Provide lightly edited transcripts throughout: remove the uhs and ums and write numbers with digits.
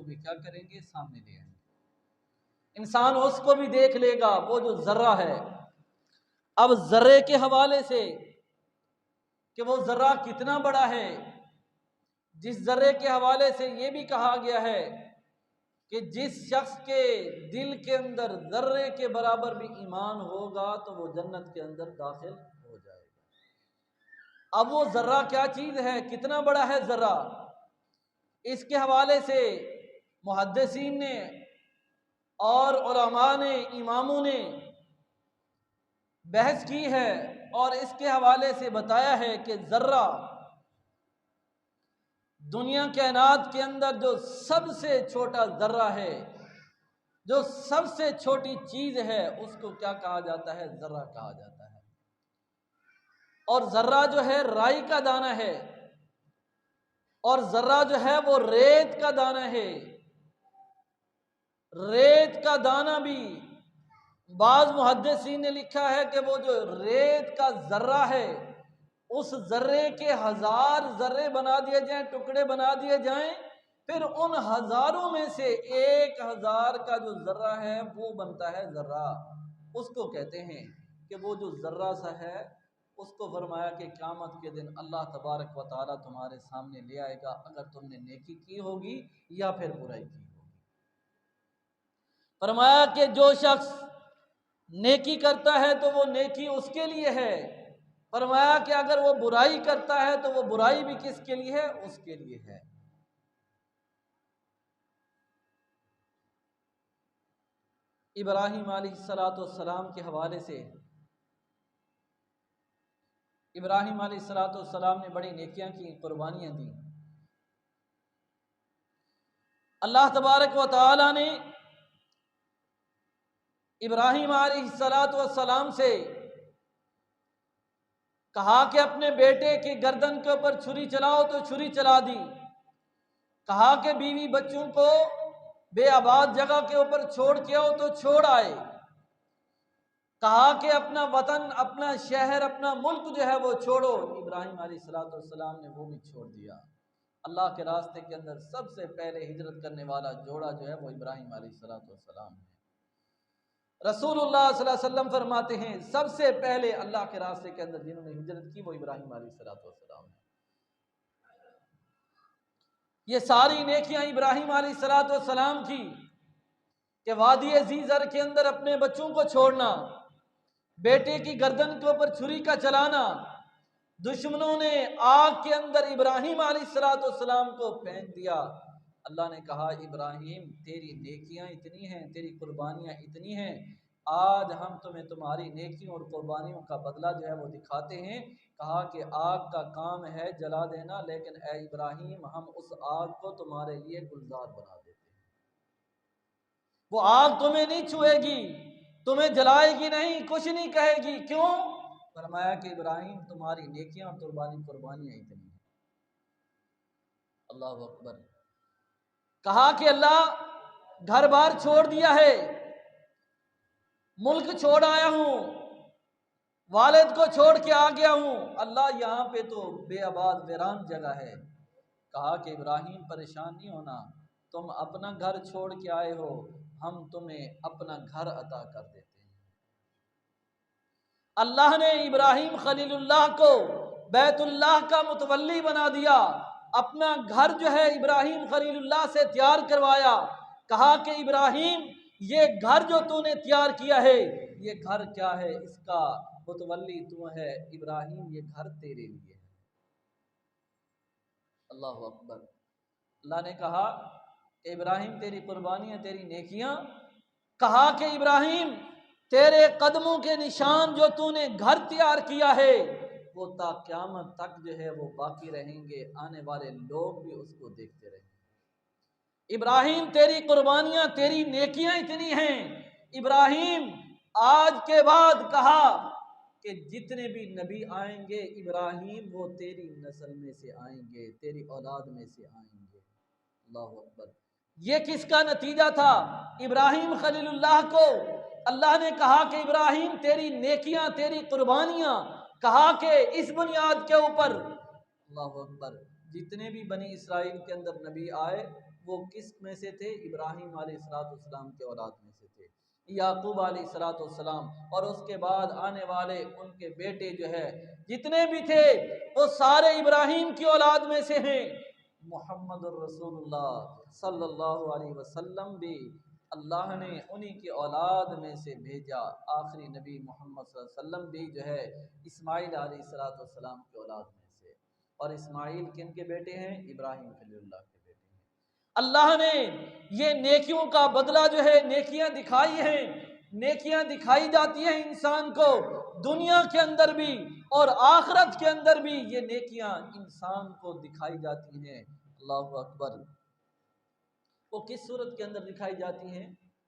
بھی کیا کریں گے؟ سامنے لے آئیں گے۔ انسان اس کو بھی دیکھ لے گا، وہ جو ذرہ ہے۔ اب ذرے کے حوالے سے کہ وہ ذرہ کتنا بڑا ہے، جس ذرے کے حوالے سے یہ بھی کہا گیا ہے کہ جس شخص کے دل کے اندر ذرے کے برابر بھی ایمان ہوگا تو وہ جنت کے اندر داخل ہو جائے گا۔ اب وہ ذرہ کیا چیز ہے، کتنا بڑا ہے ذرہ، اس کے حوالے سے محدثین نے اور علماء نے، اماموں نے بحث کی ہے، اور اس کے حوالے سے بتایا ہے کہ ذرہ دنیا کائنات کے اندر جو سب سے چھوٹا ذرہ ہے، جو سب سے چھوٹی چیز ہے، اس کو کیا کہا جاتا ہے؟ ذرہ کہا جاتا ہے۔ اور ذرہ جو ہے رائی کا دانہ ہے، اور ذرہ جو ہے وہ ریت کا دانہ ہے۔ ریت کا دانہ بھی بعض محدثین نے لکھا ہے کہ وہ جو ریت کا ذرہ ہے، اس ذرے کے 1000 ذرے بنا دیے جائیں، ٹکڑے بنا دیے جائیں، پھر ان ہزاروں میں سے 1000 کا جو ذرہ ہے وہ بنتا ہے ذرہ۔ اس کو کہتے ہیں کہ وہ جو ذرہ سا ہے، اس کو فرمایا کہ قیامت کے دن اللہ تبارک و تعالیٰ تمہارے سامنے لے آئے گا، اگر تم نے نیکی کی ہوگی یا پھر برائی کی ہوگی۔ فرمایا کہ جو شخص نیکی کرتا ہے تو وہ نیکی اس کے لیے ہے، فرمایا کہ اگر وہ برائی کرتا ہے تو وہ برائی بھی کس کے لیے ہے؟ اس کے لیے ہے۔ ابراہیم علیہ السلام کے حوالے سے، ابراہیم علیہ السلام نے بڑی نیکیاں کی، قربانیاں دیں۔ اللہ تبارک و تعالی نے ابراہیم علیہ السلام سے کہا کہ اپنے بیٹے کی گردن کے اوپر چھری چلاؤ تو چھری چلا دی، کہا کہ بیوی بچوں کو بے آباد جگہ کے اوپر چھوڑ کے آؤ تو چھوڑ آئے، کہا کہ اپنا وطن، اپنا شہر، اپنا ملک جو ہے وہ چھوڑو، ابراہیم علیہ السلام نے وہ بھی چھوڑ دیا۔ اللہ کے راستے کے اندر سب سے پہلے ہجرت کرنے والا جوڑا جو ہے وہ ابراہیم علیہ السلام ہے۔ رسول اللہ صلی اللہ علیہ وسلم فرماتے ہیں سب سے پہلے اللہ کے راستے کے اندر جنہوں نے ہجرت کی وہ ابراہیم علیہ السلام ہے۔ یہ ساری نیکیاں ابراہیم علیہ السلام کی کہ وادی زیزر کے اندر اپنے بچوں کو چھوڑنا، بیٹے کی گردن کے اوپر چھری کا چلانا، دشمنوں نے آگ کے اندر ابراہیم علیہ السلام کو پھینک دیا۔ اللہ نے کہا ابراہیم تیری نیکیاں اتنی ہیں، تیری قربانیاں اتنی ہیں، آج ہم تمہیں تمہاری نیکیوں اور قربانیوں کا بدلہ جو ہے وہ دکھاتے ہیں۔ کہا کہ آگ کا کام ہے جلا دینا، لیکن اے ابراہیم ہم اس آگ کو تمہارے لیے گلزار بنا دیتے ہیں، وہ آگ تمہیں نہیں چھوئے گی، تمہیں جلائے گی نہیں، کچھ نہیں کہے گی۔ کیوں؟ فرمایا کہ ابراہیم تمہاری نیکیاں اور قربانیاں اتنی ہیں۔ اللہ اکبر۔ کہا کہ اللہ گھر بار چھوڑ دیا ہے، ملک چھوڑ آیا ہوں، والد کو چھوڑ کے آ گیا ہوں، اللہ یہاں پہ تو بے آباد ویران جگہ ہے۔ کہا کہ ابراہیم پریشان نہیں ہونا، تم اپنا گھر چھوڑ کے آئے ہو، ہم تمہیں اپنا گھر عطا کر دیتے ہیں۔ اللہ نے ابراہیم خلیل اللہ کو بیت اللہ کا متولی بنا دیا، اپنا گھر جو ہے ابراہیم خلیل اللہ سے تیار کروایا۔ کہا کہ ابراہیم یہ گھر جو تو نے تیار کیا ہے، یہ گھر کیا ہے؟ اس کا متولی تو ہے ابراہیم، یہ گھر تیرے لیے ہے۔ اللہ اکبر۔ اللہ نے کہا کہ ابراہیم تیری قربانیاں، تیری نیکیاں، کہا کہ ابراہیم تیرے قدموں کے نشان جو تو نے گھر تیار کیا ہے وہ تا قیامت تک جو ہے وہ باقی رہیں گے، آنے والے لوگ بھی اس کو دیکھتے رہیں گے۔ ابراہیم تیری قربانیاں، تیری نیکیاں اتنی ہیں، ابراہیم آج کے بعد کہا کہ جتنے بھی نبی آئیں گے ابراہیم وہ تیری نسل میں سے آئیں گے، تیری اولاد میں سے آئیں گے۔ اللہ اکبر۔ یہ کس کا نتیجہ تھا؟ ابراہیم خلیل اللہ کو اللہ نے کہا کہ ابراہیم تیری نیکیاں، تیری قربانیاں، کہا کہ اس بنیاد کے اوپر اللہ اکبر جتنے بھی بنی اسرائیل کے اندر نبی آئے وہ کس میں سے تھے؟ ابراہیم علیہ السلام کے اولاد میں سے تھے، یعقوب علیہ السلام، اور اس کے بعد آنے والے ان کے بیٹے جو ہے جتنے بھی تھے وہ سارے ابراہیم کی اولاد میں سے ہیں۔ محمد الرسول اللہ صلی اللہ علیہ وسلم بھی اللہ نے انہی کی اولاد میں سے بھیجا۔ آخری نبی محمد صلی اللہ علیہ وسلم بھی جو ہے اسماعیل علیہ السلام کی اولاد میں سے، اور اسماعیل کن کے بیٹے ہیں؟ ابراہیم خلیل اللہ کے بیٹے ہیں۔ اللہ نے یہ نیکیوں کا بدلہ جو ہے نیکیاں دکھائی ہیں، نیکیاں دکھائی جاتی ہیں انسان کو دنیا کے اندر بھی اور آخرت کے اندر بھی، یہ نیکیاں انسان کو دکھائی جاتی ہیں۔ اللہ اکبر۔ وہ کس صورت کے اندر دکھائی جاتی ہیں؟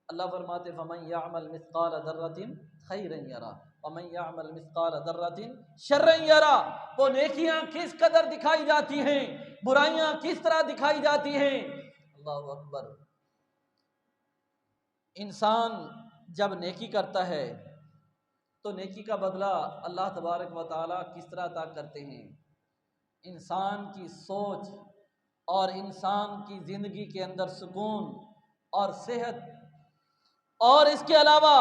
اللہ فرماتے فَمَن يَعْمَلْ مِثْقَالَ ذَرَّةٍ خَيْرًا يَرَهُ وَمَن يَعْمَلْ مِثْقَالَ ذَرَّةٍ شَرًّا يَرَهُ۔ وہ نیکیاں کس قدر دکھائی جاتی ہیں، برائیاں کس طرح دکھائی جاتی ہیں۔ اللہ اکبر۔ انسان جب نیکی کرتا ہے تو نیکی کا بدلہ اللہ تبارک و تعالیٰ کس طرح عطا کرتے ہیں؟ انسان کی سوچ اور انسان کی زندگی کے اندر سکون اور صحت، اور اس کے علاوہ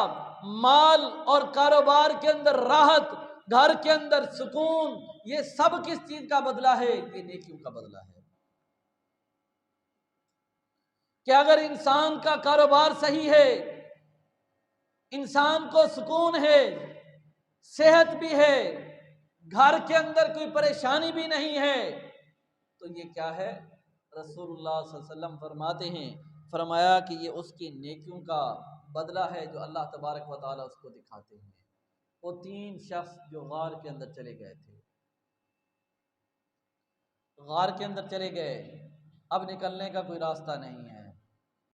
مال اور کاروبار کے اندر راحت، گھر کے اندر سکون، یہ سب کس چیز کا بدلہ ہے؟ یہ نیکیوں کا بدلہ ہے۔ کہ اگر انسان کا کاروبار صحیح ہے، انسان کو سکون ہے، صحت بھی ہے، گھر کے اندر کوئی پریشانی بھی نہیں ہے، تو یہ کیا ہے؟ رسول اللہ صلی اللہ علیہ وسلم فرماتے ہیں، فرمایا کہ یہ اس کی نیکیوں کا بدلہ ہے جو اللہ تبارک و تعالیٰ اس کو دکھاتے ہیں۔ وہ 3 شخص جو غار کے اندر چلے گئے تھے، غار کے اندر چلے گئے، اب نکلنے کا کوئی راستہ نہیں ہے،